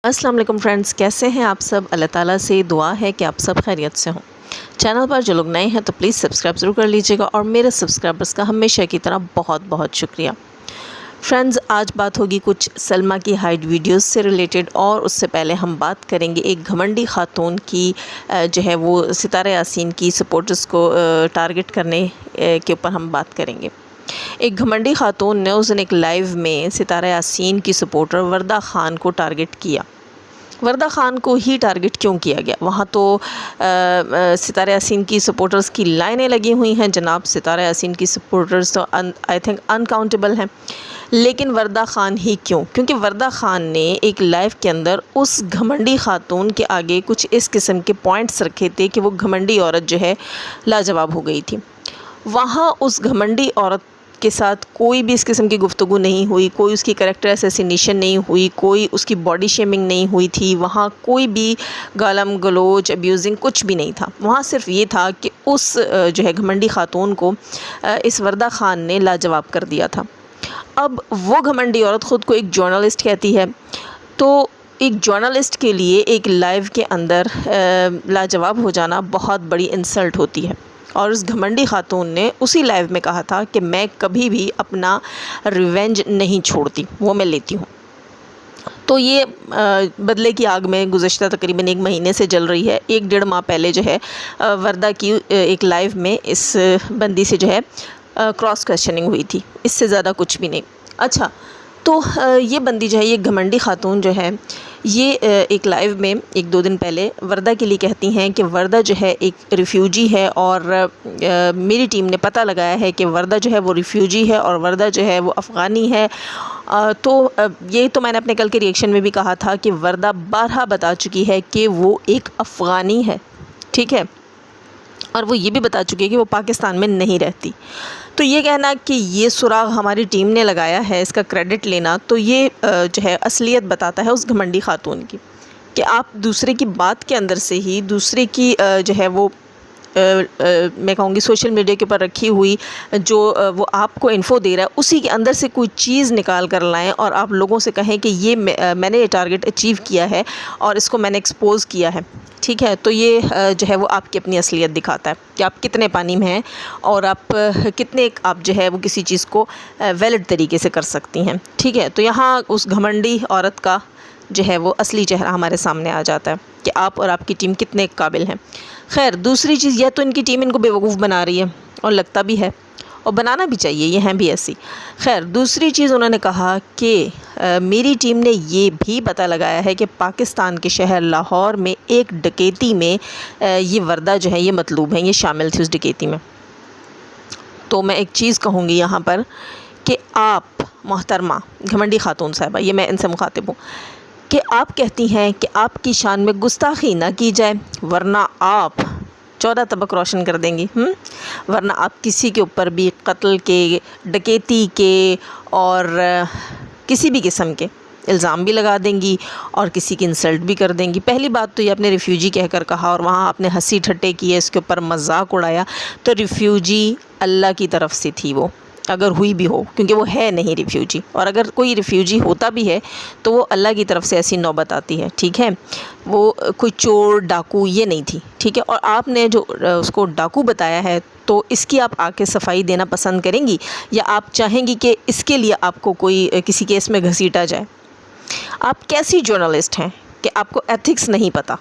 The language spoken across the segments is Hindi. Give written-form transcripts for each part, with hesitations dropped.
अस्सलाम वालेकुम फ्रेंड्स, कैसे हैं आप सब। अल्लाह ताला से दुआ है कि आप सब खैरियत से हों। चैनल पर जो लोग नए हैं तो प्लीज़ सब्सक्राइब ज़रूर कर लीजिएगा और मेरे सब्सक्राइबर्स का हमेशा की तरह बहुत बहुत शुक्रिया। फ्रेंड्स, आज बात होगी कुछ सलमा की हाइड वीडियोस से रिलेटेड, और उससे पहले हम बात करेंगे एक घमंडी खातून की जो है वो सितारा यासीन की सपोर्टर्स को टारगेट करने के ऊपर हम बात करेंगे। एक घमंडी खातून ने उस दिन एक लाइव में सितारा यासीन की सपोर्टर वर्दा ख़ान को टारगेट किया। वर्दा ख़ान को ही टारगेट क्यों किया गया? वहाँ तो सितारा यासीन की सपोर्टर्स की लाइनें लगी हुई हैं जनाब। सितारा यासीन की सपोर्टर्स तो आई थिंक अनकाउंटेबल हैं, लेकिन वर्दा ख़ान ही क्यों? क्योंकि वर्दा ख़ान ने एक लाइव के अंदर उस घमंडी खातून के आगे कुछ इस किस्म के पॉइंट्स रखे थे कि वो घमंडी औरत जो है लाजवाब हो गई थी। वहाँ उस घमंडी औरत के साथ कोई भी इस किस्म की गुफ्तगू नहीं हुई, कोई उसकी कैरेक्टर असैसिनेशन नहीं हुई, कोई उसकी बॉडी शेमिंग नहीं हुई थी, वहाँ कोई भी गालम गलोच अब्यूज़िंग कुछ भी नहीं था। वहाँ सिर्फ ये था कि उस जो है घमंडी खातून को इस वर्दा ख़ान ने लाजवाब कर दिया था। अब वो घमंडी औरत ख़ुद को एक जर्नलिस्ट कहती है, तो एक जर्नलिस्ट के लिए एक लाइव के अंदर लाजवाब हो जाना बहुत बड़ी इंसल्ट होती है। और उस घमंडी खातून ने उसी लाइव में कहा था कि मैं कभी भी अपना रिवेंज नहीं छोड़ती, वो मैं लेती हूँ। तो ये बदले की आग में गुज़श्ता तकरीबन 1 महीने से जल रही है। 1-1.5 माह पहले जो है वर्दा की एक लाइव में इस बंदी से जो है क्रॉस क्वेश्चनिंग हुई थी, इससे ज़्यादा कुछ भी नहीं। अच्छा, तो ये बंदी जो है, ये घमंडी खातून जो है, ये एक लाइव में 1-2 दिन पहले वर्दा के लिए कहती हैं कि वर्दा जो है एक रिफ्यूजी है, और मेरी टीम ने पता लगाया है कि वर्दा जो है वो रिफ्यूजी है और वर्दा जो है वो अफ़गानी है। ये तो मैंने अपने कल के रिएक्शन में भी कहा था कि वर्दा 12 बता चुकी है कि वो एक अफ़गानी है, ठीक है, और वो ये भी बता चुकी है कि वो पाकिस्तान में नहीं रहती। तो ये कहना कि ये सुराग हमारी टीम ने लगाया है, इसका क्रेडिट लेना, तो ये जो है असलियत बताता है उस घमंडी खातून की, कि आप दूसरे की बात के अंदर से ही दूसरे की जो है वो मैं कहूँगी सोशल मीडिया के ऊपर रखी हुई जो वो आपको इन्फ़ो दे रहा है, उसी के अंदर से कोई चीज़ निकाल कर लाएँ और आप लोगों से कहें कि ये मैंने ये टारगेट अचीव किया है और इसको मैंने एक्सपोज़ किया है, ठीक है। तो ये जो है वो आपकी अपनी असलियत दिखाता है कि आप कितने पानी में हैं और आप कितने आप जो है वो किसी चीज़ को वैलिड तरीके से कर सकती हैं, ठीक है। तो यहाँ उस घमंडी औरत का जो है वो असली चेहरा हमारे सामने आ जाता है कि आप और आपकी टीम कितने काबिल हैं। खैर, दूसरी चीज़, या तो इनकी टीम इनको बेवकूफ़ बना रही है, और लगता भी है, और बनाना भी चाहिए, ये हैं भी ऐसी। खैर, दूसरी चीज़ उन्होंने कहा कि मेरी टीम ने ये भी पता लगाया है कि पाकिस्तान के शहर लाहौर में एक डकैती में ये वर्दा जो है ये मतलूब है, ये शामिल थी उस डकैती में। तो मैं एक चीज़ कहूँगी यहाँ पर कि आप मोहतरमा घमंडी खातून साहिबा, ये मैं इनसे मुखातिब हूँ, कि आप कहती हैं कि आपकी शान में गुस्ताखी ना की जाए, वरना आप 14 तबक रोशन कर देंगी, वरना आप किसी के ऊपर भी कत्ल के, डकैती के और किसी भी किस्म के इल्ज़ाम भी लगा देंगी और किसी की इंसल्ट भी कर देंगी। पहली बात तो ये आपने रिफ्यूजी कहकर कहा और वहाँ आपने हंसी ठट्टे किए, इसके ऊपर मजाक उड़ाया। तो रिफ्यूजी अल्लाह की तरफ से थी वो, अगर हुई भी हो, क्योंकि वो है नहीं रिफ्यूजी, और अगर कोई रिफ्यूजी होता भी है तो वो अल्लाह की तरफ से ऐसी नौबत आती है, ठीक है। वो कोई चोर डाकू ये नहीं थी, ठीक है। और आपने जो उसको डाकू बताया है, तो इसकी आप आके सफाई देना पसंद करेंगी, या आप चाहेंगी कि इसके लिए आपको कोई किसी केस में घसीटा जाए? आप कैसी जर्नलिस्ट हैं कि आपको एथिक्स नहीं पता,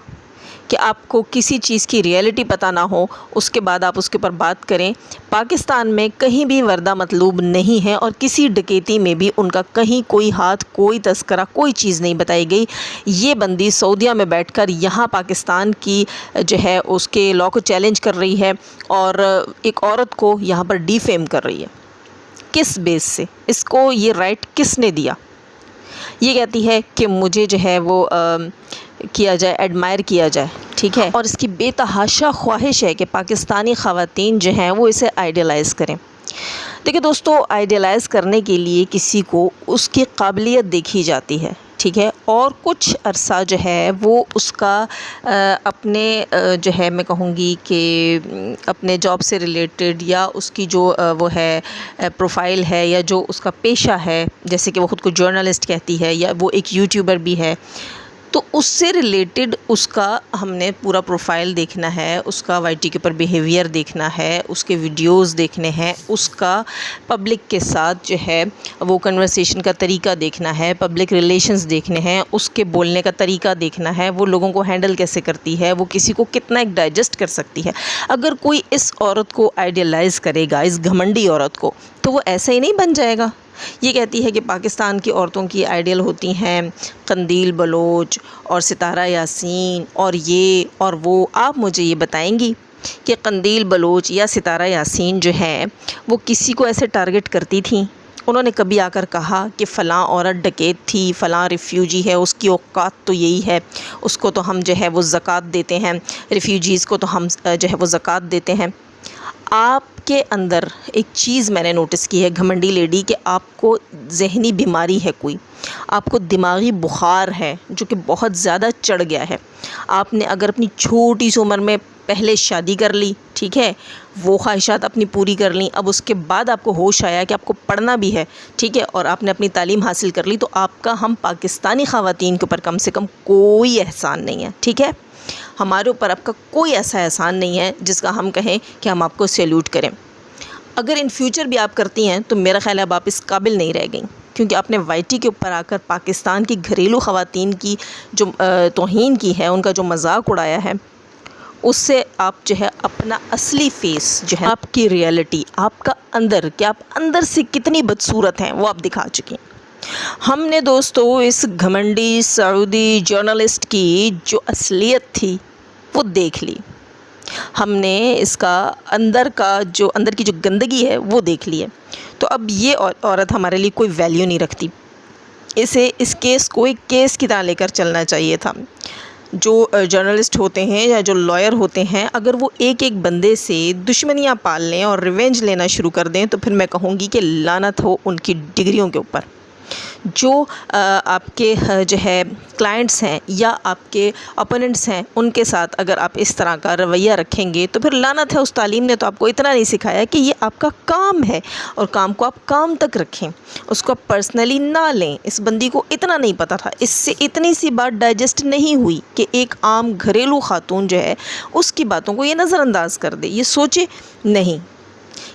कि आपको किसी चीज़ की रियलिटी पता ना हो, उसके बाद आप उसके ऊपर बात करें। पाकिस्तान में कहीं भी वर्दा मतलूब नहीं है और किसी डकैती में भी उनका कहीं कोई हाथ, कोई तस्करा, कोई चीज़ नहीं बताई गई। ये बंदी सऊदीया में बैठकर यहाँ पाकिस्तान की जो है उसके लॉ को चैलेंज कर रही है और एक औरत को यहाँ पर डिफेम कर रही है। किस बेस से? इसको ये राइट किसने दिया? ये कहती है कि मुझे जो है वो किया जाए, एडमायर किया जाए, ठीक है, और इसकी बेतहाशा ख्वाहिश है कि पाकिस्तानी ख़वातीन जो हैं वो इसे आइडियलाइज़ करें। देखिए दोस्तों, आइडियलाइज़ करने के लिए किसी को उसकी काबिलियत देखी जाती है, ठीक है, और कुछ अरसा जो है वो उसका अपने जो है मैं कहूँगी कि अपने जॉब से रिलेटेड या उसकी जो वो है प्रोफाइल है या जो उसका पेशा है, जैसे कि वो ख़ुद को जर्नलिस्ट कहती है या वो एक यूट्यूबर भी है, तो उससे रिलेटेड उसका हमने पूरा प्रोफाइल देखना है, उसका वाईटी के ऊपर बिहेवियर देखना है, उसके वीडियोस देखने हैं, उसका पब्लिक के साथ जो है वो कन्वर्सेशन का तरीका देखना है, पब्लिक रिलेशंस देखने हैं, उसके बोलने का तरीका देखना है, वो लोगों को हैंडल कैसे करती है, वो किसी को कितना एक डाइजेस्ट कर सकती है। अगर कोई इस औरत को आइडियलाइज़ करेगा, इस घमंडी औरत को, तो वो ऐसे ही नहीं बन जाएगा। ये कहती है कि पाकिस्तान की औरतों की आइडियल होती हैं कंदील बलोच और सितारा यासीन और ये और वो। आप मुझे ये बताएंगी कि कंदील बलोच या सितारा यासीन जो है वो किसी को ऐसे टारगेट करती थी? उन्होंने कभी आकर कहा कि फ़लाँ औरत डकैत थी, फ़लाँ रिफ्यूजी है, उसकी औकात तो यही है, उसको तो हम जो है वो ज़कात देते हैं, रिफ्यूजीज़ को तो हम जो है वो ज़कात देते हैं? आपके अंदर एक चीज़ मैंने नोटिस की है घमंडी लेडी, कि आपको ज़हनी बीमारी है, कोई आपको दिमागी बुखार है जो कि बहुत ज़्यादा चढ़ गया है। आपने अगर अपनी छोटी सी उम्र में पहले शादी कर ली, ठीक है, वो ख्वाहिशात अपनी पूरी कर ली, अब उसके बाद आपको होश आया कि आपको पढ़ना भी है, ठीक है, और आपने अपनी तालीम हासिल कर ली, तो आपका हम पाकिस्तानी ख़वातीन के ऊपर कम से कम कोई एहसान नहीं है, ठीक है। हमारे ऊपर आपका कोई ऐसा एहसान नहीं है जिसका हम कहें कि हम आपको सैल्यूट करें। अगर इन फ्यूचर भी आप करती हैं तो मेरा ख़्याल है अब आप इस काबिल नहीं रह गई, क्योंकि आपने वाईटी के ऊपर आकर पाकिस्तान की घरेलू ख़वातीन की जो तौहीन की है, उनका जो मजाक उड़ाया है, उससे आप जो है अपना असली फेस जो है, आपकी रियलिटी, आपका अंदर, कि आप अंदर से कितनी बदसूरत हैं, वो आप दिखा चुकी हैं। हमने दोस्तों इस घमंडी सऊदी जर्नलिस्ट की जो असलियत थी वो देख ली, हमने इसका अंदर की जो गंदगी है वो देख ली है। तो अब ये औरत हमारे लिए कोई वैल्यू नहीं रखती। इस केस को एक केस की तरह लेकर चलना चाहिए था। जो जर्नलिस्ट होते हैं या जो लॉयर होते हैं, अगर वो एक एक बंदे से दुश्मनियाँ पाल लें और रिवेंज लेना शुरू कर दें, तो फिर मैं कहूँगी कि लानत हो उनकी डिग्रियों के ऊपर। जो आपके जो है क्लाइंट्स हैं या आपके ओपोनेंट्स हैं, उनके साथ अगर आप इस तरह का रवैया रखेंगे तो फिर लानत है। उस तालीम ने तो आपको इतना नहीं सिखाया कि ये आपका काम है और काम को आप काम तक रखें, उसको आप पर्सनली ना लें। इस बंदी को इतना नहीं पता था, इससे इतनी सी बात डाइजेस्ट नहीं हुई कि एक आम घरेलू खातून जो है उसकी बातों को ये नज़रअंदाज कर दे, ये सोचे नहीं।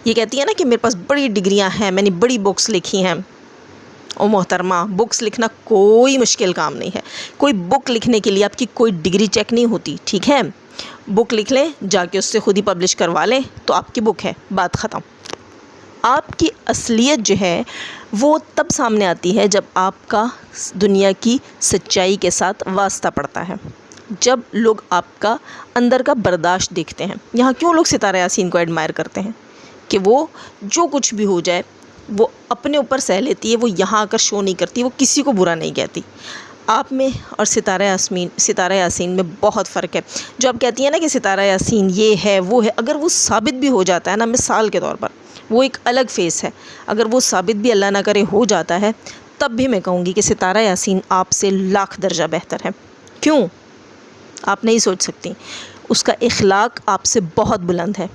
ये कहती है ना कि मेरे पास बड़ी डिग्रियाँ हैं, मैंने बड़ी बुक्स लिखी हैं। ओ मोहतरमा, बुक्स लिखना कोई मुश्किल काम नहीं है। कोई बुक लिखने के लिए आपकी कोई डिग्री चेक नहीं होती, ठीक है। बुक लिख लें, जाके उससे खुद ही पब्लिश करवा लें तो आपकी बुक है, बात ख़त्म। आपकी असलियत जो है वो तब सामने आती है जब आपका दुनिया की सच्चाई के साथ वास्ता पड़ता है, जब लोग आपका अंदर का बर्दाश्त देखते हैं। यहाँ क्यों लोग सितारा यासीन को एडमायर करते हैं कि वो जो कुछ भी हो जाए वो अपने ऊपर सह लेती है, वो यहाँ आकर शो नहीं करती, वो किसी को बुरा नहीं कहती। आप में और सितारा यासीन में बहुत फ़र्क है। जो आप कहती हैं ना कि सितारा यासीन ये है वो है, अगर वो साबित भी हो जाता है ना, मिसाल के तौर पर, वो एक अलग फेस है, अगर वो साबित भी अल्लाह ना करे हो जाता है, तब भी मैं कहूँगी कि सितारा यासीन आपसे लाख दर्जा बेहतर है। क्यों? आप नहीं सोच सकती। उसका इखलाक आपसे बहुत बुलंद है,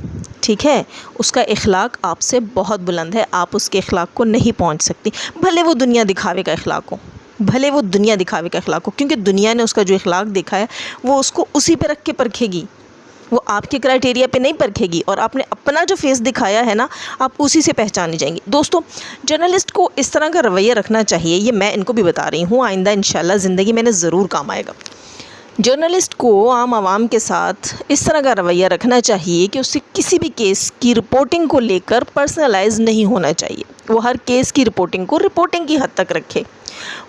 ठीक है, उसका इखलाक आपसे बहुत बुलंद है। आप उसके इखलाक को नहीं पहुंच सकती, भले वो दुनिया दिखावे का इखलाक हो, क्योंकि दुनिया ने उसका जो इखलाक देखा है वो उसको उसी पे रख के परखेगी, वो आपके क्राइटेरिया पे नहीं परखेगी। और आपने अपना जो फेस दिखाया है ना, आप उसी से पहचाने जाएंगे। दोस्तों, जर्नलिस्ट को इस तरह का रवैया रखना चाहिए, ये मैं इनको भी बता रही हूँ, आइंदा इंशाल्लाह ज़िंदगी में ज़रूर काम आएगा। जर्नलिस्ट को आम आवाम के साथ इस तरह का रवैया रखना चाहिए कि उससे किसी भी केस की रिपोर्टिंग को लेकर पर्सनलाइज नहीं होना चाहिए। वो हर केस की रिपोर्टिंग को रिपोर्टिंग की हद तक रखे,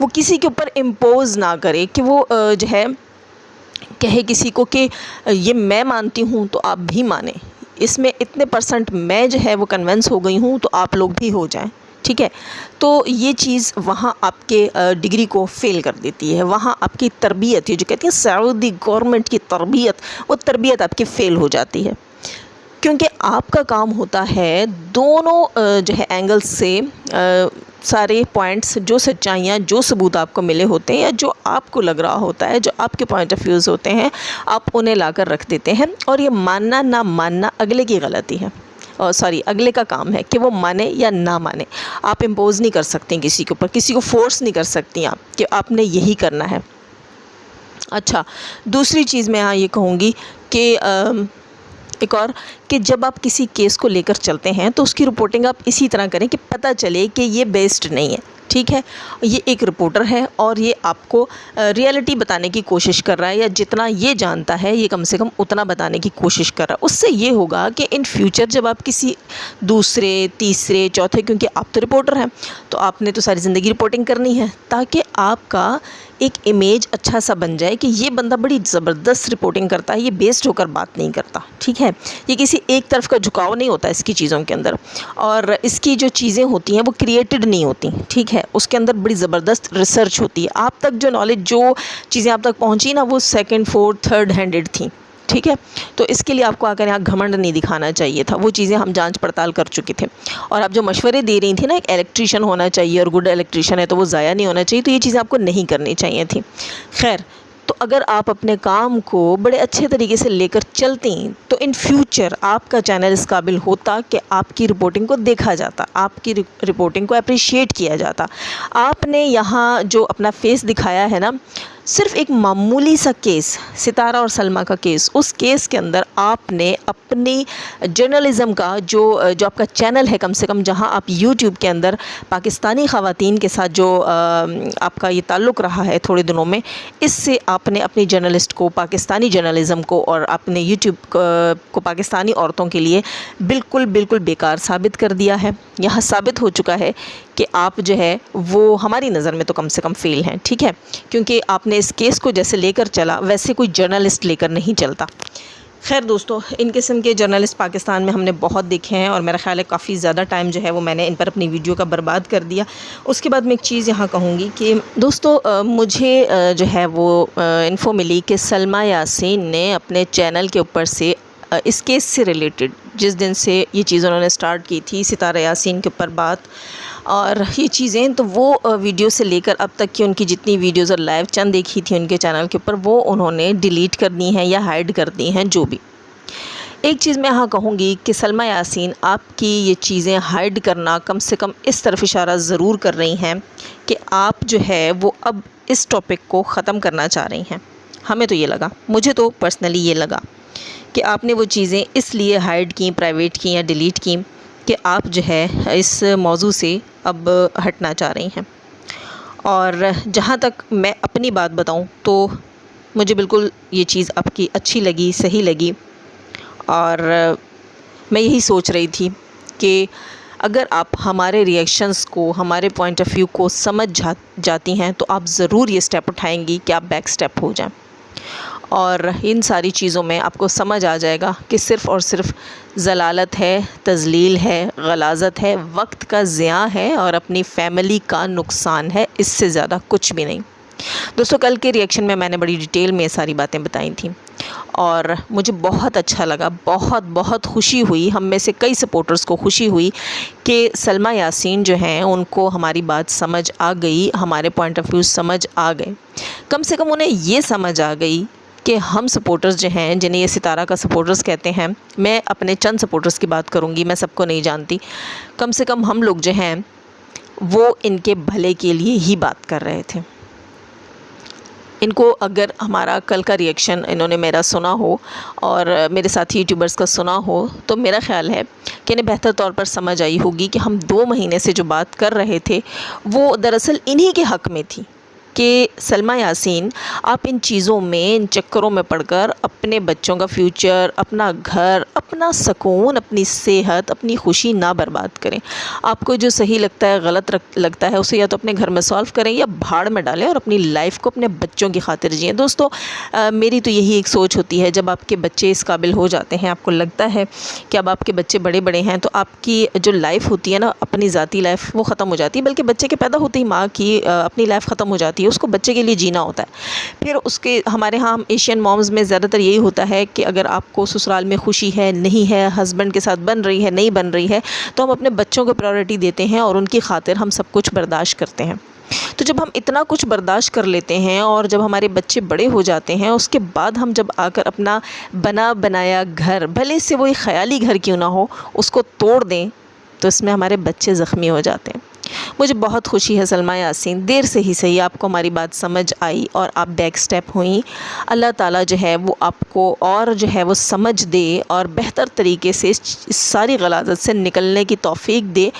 वो किसी के ऊपर इम्पोज ना करे कि वो जो है कहे किसी को कि ये मैं मानती हूँ तो आप भी माने, इसमें इतने % मैं जो है वो कन्विंस हो गई हूँ तो आप लोग भी हो जाएं, ठीक है। तो ये चीज़ वहाँ आपके डिग्री को फ़ेल कर देती है, वहाँ आपकी तरबियत, ये जो कहती है सऊदी गवर्नमेंट की तरबियत, वो तरबियत आपकी फ़ेल हो जाती है। क्योंकि आपका काम होता है दोनों जो है एंगल्स से सारे पॉइंट्स, जो सच्चाइयाँ, जो सबूत आपको मिले होते हैं या जो आपको लग रहा होता है, जो आपके पॉइंट ऑफ व्यूज़ होते हैं, आप उन्हें लाकर रख देते हैं। और ये मानना ना मानना अगले की गलती है, अगले का काम है कि वो माने या ना माने। आप इम्पोज़ नहीं कर सकते किसी के ऊपर, किसी को फोर्स नहीं कर सकती आप कि आपने यही करना है। अच्छा, दूसरी चीज़ मैं यहाँ ये कहूँगी कि एक और, कि जब आप किसी केस को लेकर चलते हैं तो उसकी रिपोर्टिंग आप इसी तरह करें कि पता चले कि ये बेस्ड नहीं है, ठीक है। ये एक रिपोर्टर है और ये आपको रियलिटी बताने की कोशिश कर रहा है, या जितना ये जानता है ये कम से कम उतना बताने की कोशिश कर रहा है। उससे ये होगा कि इन फ्यूचर जब आप किसी दूसरे, तीसरे, चौथे, क्योंकि आप तो रिपोर्टर हैं तो आपने तो सारी ज़िंदगी रिपोर्टिंग करनी है, ताकि आपका एक इमेज अच्छा सा बन जाए कि ये बंदा बड़ी ज़बरदस्त रिपोर्टिंग करता है, ये बेस्ड होकर बात नहीं करता, ठीक है। ये किसी एक तरफ का झुकाव नहीं होता इसकी चीज़ों के अंदर, और इसकी जो चीज़ें होती हैं वो क्रिएटेड नहीं होती, ठीक है। उसके अंदर बड़ी ज़बरदस्त रिसर्च होती है। आप तक जो नॉलेज, जो चीज़ें आप तक पहुँची ना, वो सेकंड, फोर्थ, थर्ड हैंडेड थी, ठीक है। तो इसके लिए आपको आकर यहाँ घमंड नहीं दिखाना चाहिए था, वो चीज़ें हम जांच पड़ताल कर चुके थे। और आप जो मशवरे दे रही थी ना, एक इलेक्ट्रीशियन होना चाहिए और गुड इलेक्ट्रीशियन है तो वो ज़ाया नहीं होना चाहिए, तो ये चीज़ें आपको नहीं करनी चाहिए थी। खैर, तो अगर आप अपने काम को बड़े अच्छे तरीके से लेकर चलती तो इन फ्यूचर आपका चैनल इस काबिल होता कि आपकी रिपोर्टिंग को देखा जाता, आपकी रिपोर्टिंग को अप्रिशिएट किया जाता। आपने यहाँ जो अपना फेस दिखाया है ना, सिर्फ एक मामूली सा केस, सितारा और सलमा का केस, उस केस के अंदर आपने अपनी जर्नलिज़म का जो आपका चैनल है, कम से कम जहां आप यूट्यूब के अंदर पाकिस्तानी ख़वातीन के साथ जो आपका ये ताल्लुक़ रहा है थोड़े दिनों में, इससे आपने अपनी जर्नलिस्ट को, पाकिस्तानी जर्नलिज़म को और अपने यूट्यूब को पाकिस्तानी औरतों के लिए बिल्कुल बिल्कुल बेकार साबित कर दिया है। यह साबित हो चुका है कि आप जो है वो हमारी नज़र में तो कम से कम फ़ेल हैं, ठीक है, क्योंकि आपने इस केस को जैसे लेकर चला वैसे कोई जर्नलिस्ट लेकर नहीं चलता। खैर दोस्तों, इन किस्म के जर्नलिस्ट पाकिस्तान में हमने बहुत देखे हैं और मेरा ख़्याल है काफ़ी ज़्यादा टाइम जो है वो मैंने इन पर अपनी वीडियो का बर्बाद कर दिया। उसके बाद मैं एक चीज़ यहाँ कहूँगी कि दोस्तों मुझे जो है वो इन्फो मिली कि सलमा यासीन ने अपने चैनल के ऊपर से इस केस से रिलेटेड, जिस दिन से ये चीज़ उन्होंने स्टार्ट की थी सितारा यासीन के ऊपर बात और ये चीज़ें, तो वो वीडियो से लेकर अब तक की उनकी जितनी वीडियोज़ और लाइव चंद देखी थी उनके चैनल के ऊपर, वो उन्होंने डिलीट कर दी हैं या हाइड कर दी हैं, जो भी। एक चीज़ मैं यहाँ कहूँगी कि सलमा यासीन, आपकी ये चीज़ें हाइड करना कम से कम इस तरफ इशारा ज़रूर कर रही हैं कि आप जो है वो अब इस टॉपिक को ख़त्म करना चाह रही हैं। हमें तो ये लगा, मुझे तो पर्सनली ये लगा कि आपने वो चीज़ें इसलिए हाइड की, प्राइवेट की या डिलीट की कि आप जो है इस मौजू से अब हटना चाह रही हैं। और जहाँ तक मैं अपनी बात बताऊँ तो मुझे बिल्कुल ये चीज़ आपकी अच्छी लगी, सही लगी, और मैं यही सोच रही थी कि अगर आप हमारे रिएक्शंस को, हमारे पॉइंट ऑफ व्यू को समझ जाती हैं तो आप ज़रूर ये स्टेप उठाएंगी कि आप बैक स्टेप हो जाएं, और इन सारी चीज़ों में आपको समझ आ जाएगा कि सिर्फ़ और सिर्फ ज़लालत है, तज़लील है, गलाज़त है, वक्त का ज़िया है और अपनी फैमिली का नुकसान है, इससे ज़्यादा कुछ भी नहीं। दोस्तों, कल के रिएक्शन में मैंने बड़ी डिटेल में ये सारी बातें बताई थी और मुझे बहुत अच्छा लगा, बहुत बहुत खुशी हुई, हम में से कई सपोर्टर्स को खुशी हुई कि सलमा यासीन जो हैं उनको हमारी बात समझ आ गई, हमारे पॉइंट ऑफ व्यू समझ आ गए। कम से कम उन्हें ये समझ आ गई कि हम सपोर्टर्स जो हैं, जिन्हें ये सितारा का सपोर्टर्स कहते हैं, मैं अपने चंद सपोर्टर्स की बात करूँगी, मैं सबको नहीं जानती, कम से कम हम लोग जो हैं वो इनके भले के लिए ही बात कर रहे थे। इनको अगर हमारा कल का रिएक्शन इन्होंने मेरा सुना हो और मेरे साथी यूट्यूबर्स का सुना हो तो मेरा ख़्याल है कि इन्हें बेहतर तौर पर समझ आई होगी कि हम 2 महीने से जो बात कर रहे थे वो दरअसल इन्हीं के हक़ में थी कि सलमा यासीन, आप इन चीज़ों में, इन चक्करों में पड़कर अपने बच्चों का फ्यूचर, अपना घर, अपना सुकून, अपनी सेहत, अपनी खुशी ना बर्बाद करें। आपको जो सही लगता है, गलत लगता है, उसे या तो अपने घर में सॉल्व करें या भाड़ में डालें और अपनी लाइफ को अपने बच्चों की खातिर जिएं। दोस्तों, मेरी तो यही एक सोच होती है, जब आपके बच्चे इस काबिल हो जाते हैं, आपको लगता है कि अब आपके बच्चे बड़े बड़े हैं, तो आपकी जो लाइफ होती है ना, अपनी ज़ाती लाइफ, वो ख़त्म हो जाती है। बल्कि बच्चे के पैदा होते ही माँ की अपनी लाइफ ख़त्म हो जाती है, उसको बच्चे के लिए जीना होता है। फिर उसके, हमारे यहाँ एशियन मॉम्स में ज़्यादातर यही होता है कि अगर आपको ससुराल में खुशी है, नहीं है, हस्बैंड के साथ बन रही है, नहीं बन रही है, तो हम अपने बच्चों को प्रायोरिटी देते हैं और उनकी खातिर हम सब कुछ बर्दाश्त करते हैं। तो जब हम इतना कुछ बर्दाश्त कर लेते हैं और जब हमारे बच्चे बड़े हो जाते हैं, उसके बाद हम जब आकर अपना बना बनाया घर, भले से वो एक ख़याली घर क्यों ना हो, उसको तोड़ दें, तो इसमें हमारे बच्चे ज़ख्मी हो जाते हैं। मुझे बहुत खुशी है सलमा यासीन, देर से ही सही आपको हमारी बात समझ आई और आप बैक स्टेप हुई। अल्लाह ताला जो है वो आपको और जो है वो समझ दे और बेहतर तरीके से इस सारी गलाज़त से निकलने की तौफ़ीक दे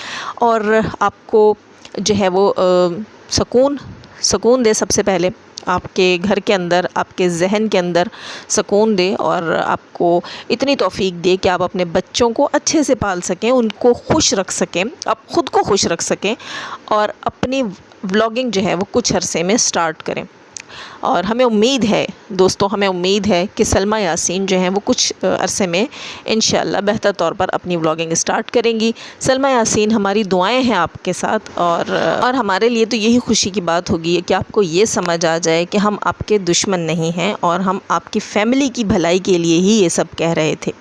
और आपको जो है वो सुकून दे। सबसे पहले आपके घर के अंदर, आपके ज़हन के अंदर सुकून दे और आपको इतनी तौफ़ीक दे कि आप अपने बच्चों को अच्छे से पाल सकें, उनको खुश रख सकें, आप ख़ुद को खुश रख सकें और अपनी व्लॉगिंग जो है वो कुछ अरसे में स्टार्ट करें। और हमें उम्मीद है दोस्तों, हमें उम्मीद है कि सलमा यासीन जो हैं वो कुछ अरसे में इंशाअल्लाह बेहतर तौर पर अपनी व्लॉगिंग स्टार्ट करेंगी। सलमा यासीन, हमारी दुआएं हैं आपके साथ और हमारे लिए तो यही खुशी की बात होगी कि आपको ये समझ आ जाए कि हम आपके दुश्मन नहीं हैं और हम आपकी फ़ैमिली की भलाई के लिए ही ये सब कह रहे थे।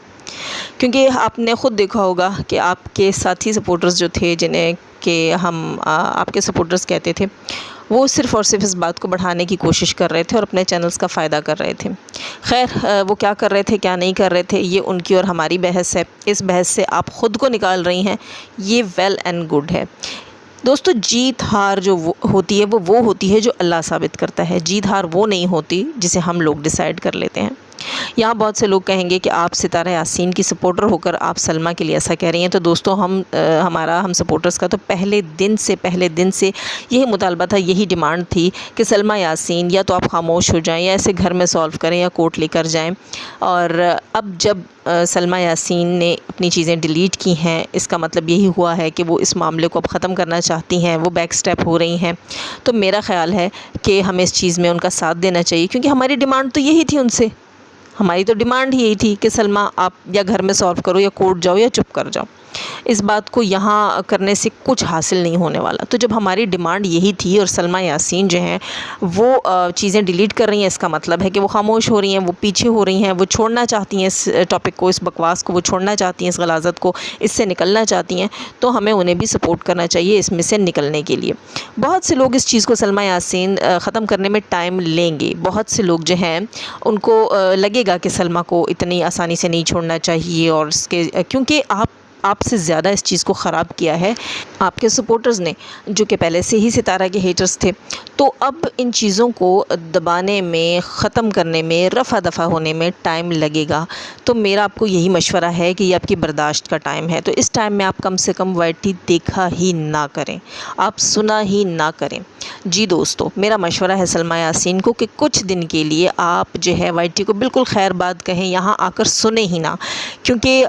क्योंकि आपने ख़ुद देखा होगा कि आपके साथी सपोर्टर्स जो थे, जिन्हें कि हम आपके सपोर्टर्स कहते थे, वो सिर्फ़ और सिर्फ इस बात को बढ़ाने की कोशिश कर रहे थे और अपने चैनल्स का फ़ायदा कर रहे थे। खैर, वो क्या कर रहे थे, क्या नहीं कर रहे थे, ये उनकी और हमारी बहस है। इस बहस से आप ख़ुद को निकाल रही हैं, ये वेल एंड गुड है। दोस्तों, जीत हार जो होती है वो होती है जो अल्लाह साबित करता है। जीत हार वो नहीं होती जिसे हम लोग डिसाइड कर लेते हैं। यहाँ बहुत से लोग कहेंगे कि आप सितारा यासीन की सपोर्टर होकर आप सलमा के लिए ऐसा कह रही हैं। तो दोस्तों, हम सपोर्टर्स का तो पहले दिन से यही मुतालबा था, यही डिमांड थी कि सलमा यासीन या तो आप खामोश हो जाएं या ऐसे घर में सॉल्व करें या कोर्ट लेकर जाएं। और अब जब सलमा यासीन ने अपनी चीज़ें डिलीट की हैं, इसका मतलब यही हुआ है कि वो इस मामले को अब ख़त्म करना चाहती हैं, वो बैक स्टेप हो रही हैं। तो मेरा ख़्याल है कि हमें इस चीज़ में उनका साथ देना चाहिए, क्योंकि हमारी डिमांड तो यही थी उनसे। हमारी तो डिमांड ही यही थी कि सलमा, आप या घर में सॉल्व करो या कोर्ट जाओ या चुप कर जाओ। इस बात को यहाँ करने से कुछ हासिल नहीं होने वाला। तो जब हमारी डिमांड यही थी और सलमा यासीन जो हैं वो चीज़ें डिलीट कर रही हैं, इसका मतलब है कि वो खामोश हो रही हैं, वो पीछे हो रही हैं, वो छोड़ना चाहती हैं इस टॉपिक को, इस बकवास को, वो छोड़ना चाहती हैं, इस गलाज़त को, इससे निकलना चाहती हैं। तो हमें उन्हें भी सपोर्ट करना चाहिए इसमें से निकलने के लिए। बहुत से लोग इस चीज़ को सलमा यासीन ख़त्म करने में टाइम लेंगे। बहुत से लोग जो हैं उनको लगेगा कि सलमा को इतनी आसानी से नहीं छोड़ना चाहिए और क्योंकि आपसे ज़्यादा इस चीज़ को ख़राब किया है आपके सपोर्टर्स ने, जो कि पहले से ही सितारा के हेटर्स थे। तो अब इन चीज़ों को दबाने में, ख़त्म करने में, रफ़ा दफ़ा होने में टाइम लगेगा। तो मेरा आपको यही मशवरा है कि ये आपकी बर्दाश्त का टाइम है। तो इस टाइम में आप कम से कम वाईटी देखा ही ना करें, आप सुना ही ना करें। जी दोस्तों, मेरा मशवरा है सलमा यासीन को कि कुछ दिन के लिए आप जो है वाईटी को बिल्कुल खैर बात कहें, यहाँ आकर सुने ही ना, क्योंकि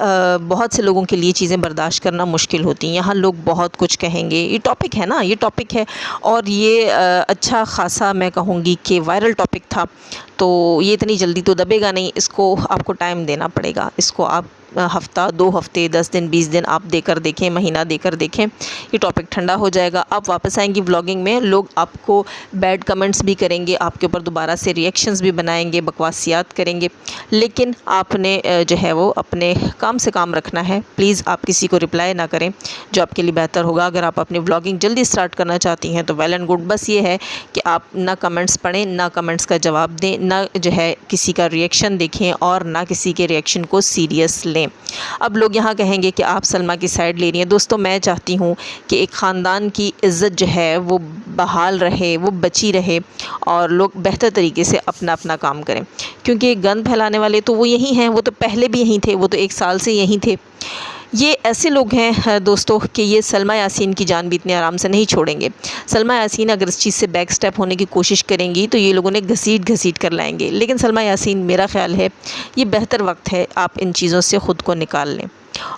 बहुत से लोगों के लिए चीज़ें बर्दाश्त करना मुश्किल होती हैं। यहाँ लोग बहुत कुछ कहेंगे। ये टॉपिक है ना, ये टॉपिक है और ये अच्छा ख़ासा मैं कहूँगी कि वायरल टॉपिक था। तो ये इतनी जल्दी तो दबेगा नहीं, इसको आपको टाइम देना पड़ेगा। इसको आप हफ़्ता, 2 हफ़्ते, 10 दिन, 20 दिन आप देकर देखें, महीना देकर देखें, ये टॉपिक ठंडा हो जाएगा। आप वापस आएंगी व्लॉगिंग में, लोग आपको बैड कमेंट्स भी करेंगे, आपके ऊपर दोबारा से रिएक्शंस भी बनाएंगे, बकवासियात करेंगे, लेकिन आपने जो है वो अपने काम से काम रखना है। प्लीज़ आप किसी को रिप्लाई ना करें, जो आपके लिए बेहतर होगा। अगर आप अपनी व्लॉगिंग जल्दी स्टार्ट करना चाहती हैं तो वेल एंड गुड। बस ये है कि आप ना कमेंट्स पढ़ें, ना कमेंट्स का जवाब दें, ना जो है किसी का रिएक्शन देखें और ना किसी के रिएक्शन को सीरियस लें। अब लोग यहाँ कहेंगे कि आप सलमा की साइड ले रही हैं। दोस्तों, मैं चाहती हूँ कि एक ख़ानदान की इज़्ज़त जो है वो बहाल रहे, वो बची रहे और लोग बेहतर तरीके से अपना अपना काम करें, क्योंकि गंद फैलाने वाले तो वो यही हैं, वो तो पहले भी यहीं थे, वो तो 1 साल से यहीं थे। ये ऐसे लोग हैं दोस्तों कि ये सलमा यासीन की जान भी इतने आराम से नहीं छोड़ेंगे। सलमा यासीन अगर इस चीज़ से बैक स्टेप होने की कोशिश करेंगी तो ये लोगों ने घसीट कर लाएंगे। लेकिन सलमा यासीन, मेरा ख़्याल है ये बेहतर वक्त है आप इन चीज़ों से ख़ुद को निकाल लें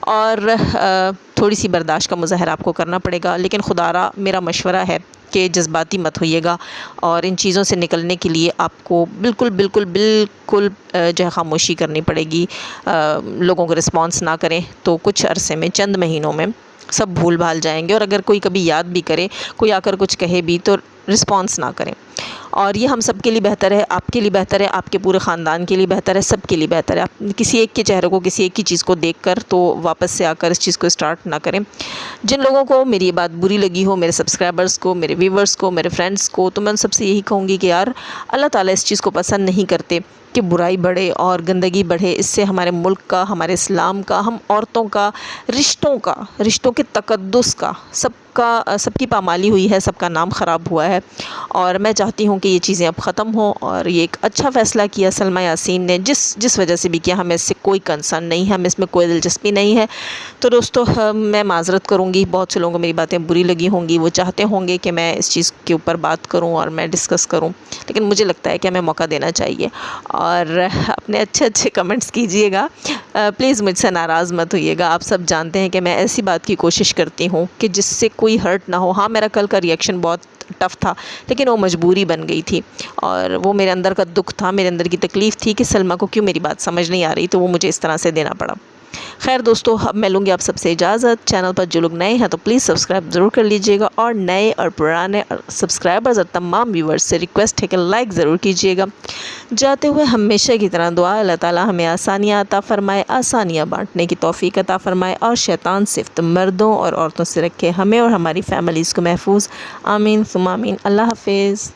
और थोड़ी सी बर्दाश्त का मुज़ाहरा आपको करना पड़ेगा। लेकिन खुदारा मेरा मशवरा है कि जज्बाती मत होइएगा और इन चीज़ों से निकलने के लिए आपको बिल्कुल जो है ख़ामोशी करनी पड़ेगी। लोगों को रिस्पॉन्स ना करें तो कुछ अरसे में, चंद महीनों में सब भूल भाल जाएंगे। और अगर कोई कभी याद भी करे, कोई आकर कुछ कहे भी, तो रिस्पॉन्स ना करें। और ये हम सब के लिए बेहतर है, आपके लिए बेहतर है, आपके पूरे ख़ानदान के लिए बेहतर है, सब के लिए बेहतर है। आप किसी एक के चेहरे को, किसी एक की चीज़ को देखकर तो वापस से आकर इस चीज़ को स्टार्ट ना करें। जिन लोगों को मेरी ये बात बुरी लगी हो, मेरे सब्सक्राइबर्स को, मेरे व्यूवर्स को, मेरे फ्रेंड्स को, तो मैं उन सबसे यही कहूँगी कि यार, अल्लाह ताला इस चीज़ को पसंद नहीं करते कि बुराई बढ़े और गंदगी बढ़े। इससे हमारे मुल्क का, हमारे इस्लाम का, हम औरतों का, रिश्तों के तकद्दुस का, सब सबकी पामाली हुई है, सबका नाम ख़राब हुआ है और मैं चाहती हूँ कि ये चीज़ें अब ख़त्म हों। और ये एक अच्छा फ़ैसला किया सलमा यासीन ने, जिस वजह से भी किया, हमें इससे कोई कंसर्न नहीं है, हमें इसमें कोई दिलचस्पी नहीं है। तो दोस्तों मैं माज़रत करूँगी, बहुत से लोगों को मेरी बातें बुरी लगी होंगी, वो चाहते होंगे कि मैं इस चीज़ के ऊपर बात करूँ और मैं डिस्कस करूँ, लेकिन मुझे लगता है कि हमें मौका देना चाहिए। और अपने अच्छे कमेंट्स कीजिएगा, प्लीज़ मुझसे नाराज़ मत होइएगा। आप सब जानते हैं कि मैं ऐसी बात की कोशिश करती हूँ कि जिससे कोई हर्ट ना हो। हाँ, मेरा कल का रिएक्शन बहुत टफ़ था, लेकिन वो मजबूरी बन गई थी और वो मेरे अंदर का दुख था, मेरे अंदर की तकलीफ़ थी कि सलमा को क्यों मेरी बात समझ नहीं आ रही, तो वो मुझे इस तरह से देना पड़ा। खैर दोस्तों, अब मैं लूँगी आप सबसे इजाज़त। चैनल पर जो लोग नए हैं तो प्लीज़ सब्सक्राइब ज़रूर कर लीजिएगा और नए और पुराने सब्सक्राइबर्स और तमाम व्यूवर्स से रिक्वेस्ट है कि लाइक ज़रूर कीजिएगा। जाते हुए हमेशा की तरह दुआ, अल्लाह ताला हमें आसानियाँ अता फ़रमाए, आसानियाँ बाँटने की तौफ़ीक अता फ़रमाए और शैतान सिफ़्त मर्दों और औरतों से रखे हमें और हमारी फ़ैमिलीज़ को महफूज़। आमीन सुम्मा आमीन। अल्लाह हाफ़िज़।